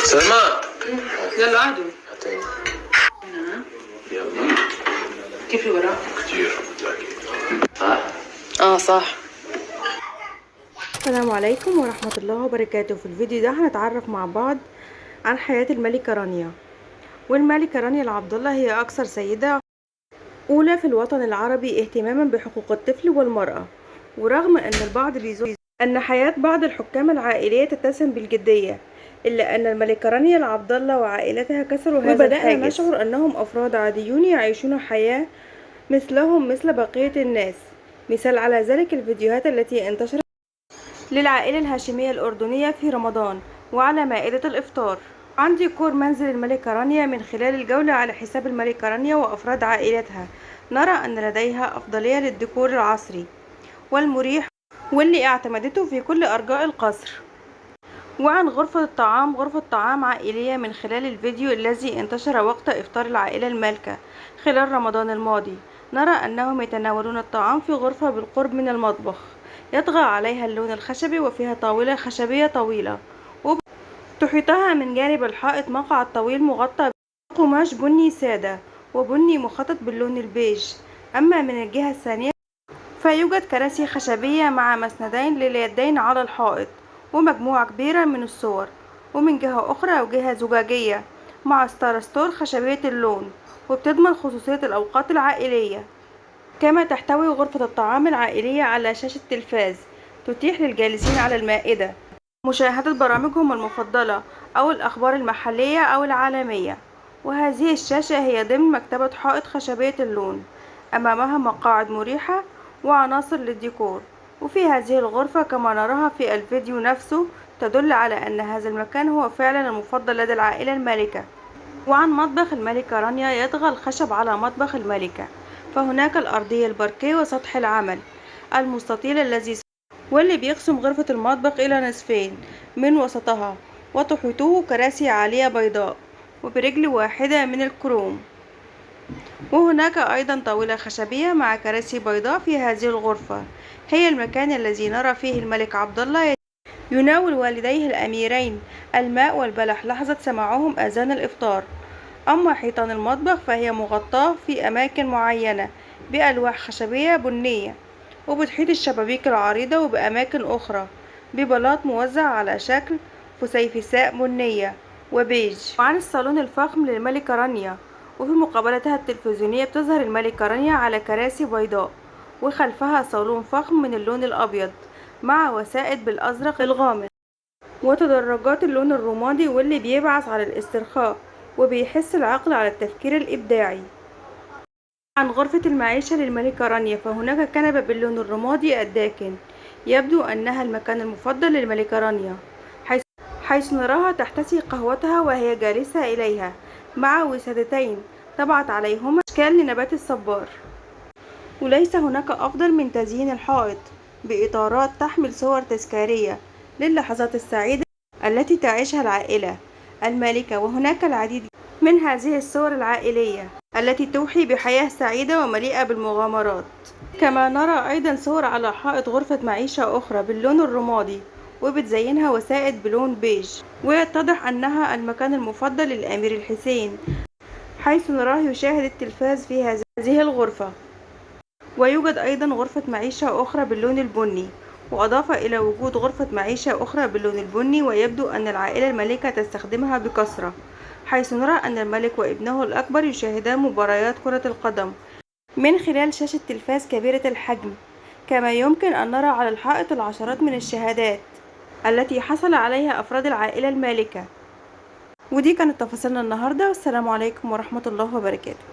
سلمى يلا عادوا. هاتين. يلا. كيف الوراء؟ كتير صح. السلام عليكم ورحمة الله وبركاته. في الفيديو ده هنتعرف مع بعض عن حياة الملكة رانيا. والملكة رانيا العبد الله هي أكثر سيدة أولى في الوطن العربي اهتماما بحقوق الطفل والمرأة. ورغم أن البعض بيظن أن حياة بعض الحكام العائلية تتسم بالجدية، إلا أن الملكة رانيا العبد الله وعائلتها كسروا هذا الحاجز، وبدأنا نشعر أنهم أفراد عاديون يعيشون حياة مثلهم مثل بقية الناس. مثال على ذلك الفيديوهات التي انتشرت للعائلة الهاشمية الأردنية في رمضان وعلى مائدة الإفطار. عن ديكور منزل الملكة رانيا من خلال الجولة على حساب الملكة رانيا وأفراد عائلتها، نرى أن لديها أفضلية للديكور العصري والمريح واللي اعتمدته في كل أرجاء القصر. وعن غرفة الطعام، غرفة طعام عائلية من خلال الفيديو الذي انتشر وقت إفطار العائلة المالكة خلال رمضان الماضي، نرى أنهم يتناولون الطعام في غرفة بالقرب من المطبخ يطغى عليها اللون الخشبي، وفيها طاولة خشبية طويلة وتحيطها من جانب الحائط مقعد طويل مغطى بقماش بني سادة وبني مخطط باللون البيج. أما من الجهة الثانية فيوجد كراسي خشبية مع مسندين لليدين على الحائط ومجموعة كبيرة من الصور، ومن جهة أخرى وجهة زجاجية مع ستار خشبية اللون وبتضمن خصوصية الأوقات العائلية. كما تحتوي غرفة الطعام العائلية على شاشة تلفاز تتيح للجالسين على المائدة مشاهدة برامجهم المفضلة أو الأخبار المحلية أو العالمية. وهذه الشاشة هي ضمن مكتبة حائط خشبية اللون، أمامها مقاعد مريحة وعناصر للديكور. وفي هذه الغرفة كما نراها في الفيديو نفسه تدل على أن هذا المكان هو فعلا المفضل لدى العائلة المالكة. وعن مطبخ الملكة رانيا، يطغى الخشب على مطبخ الملكة، فهناك الأرضية الباركيه وسطح العمل المستطيل واللي بيقسم غرفة المطبخ إلى نصفين من وسطها، وتحيطه كراسي عالية بيضاء وبرجل واحدة من الكروم. وهناك أيضا طاولة خشبية مع كراسي بيضاء في هذه الغرفة. هي المكان الذي نرى فيه الملك عبد الله يناول والديه الأميرين الماء والبلح لحظة سماعهم أذان الإفطار. أما حيطان المطبخ فهي مغطاة في أماكن معينة بألواح خشبية بنية، وبتحيط الشبابيك العريضة وبأماكن أخرى ببلاط موزع على شكل فسيفساء بنية وبيج. وعن الصالون الفخم للملكة رانيا، وفي مقابلتها التلفزيونية بتظهر الملكة رانيا على كراسي بيضاء وخلفها صالون فخم من اللون الأبيض مع وسائد بالأزرق الغامق وتدرجات اللون الرمادي، واللي بيبعث على الاسترخاء وبيحث العقل على التفكير الإبداعي. عن غرفة المعيشة للملكة رانيا، فهناك كنبة باللون الرمادي الداكن، يبدو أنها المكان المفضل للملكة رانيا، حيث نراها تحتسي قهوتها وهي جالسة إليها مع وسادتين طبعت عليهما أشكال لنبات الصبار. وليس هناك أفضل من تزيين الحائط بإطارات تحمل صور تذكارية للحظات السعيدة التي تعيشها العائلة المالكة. وهناك العديد من هذه الصور العائلية التي توحي بحياة سعيدة ومليئة بالمغامرات. كما نرى أيضا صور على حائط غرفة معيشة أخرى باللون الرمادي وبتزينها وسائد بلون بيج، ويتضح أنها المكان المفضل للأمير الحسين، حيث نراه يشاهد التلفاز في هذه الغرفة. ويوجد أيضا غرفة معيشة أخرى باللون البني، وأضاف إلى وجود غرفة معيشة أخرى باللون البني، ويبدو أن العائلة المالكة تستخدمها بكثرة، حيث نرى أن الملك وابنه الأكبر يشاهدان مباريات كرة القدم من خلال شاشة تلفاز كبيرة الحجم. كما يمكن أن نرى على الحائط العشرات من الشهادات التي حصل عليها أفراد العائلة المالكة. ودي كانت تفاصيلنا النهاردة، والسلام عليكم ورحمة الله وبركاته.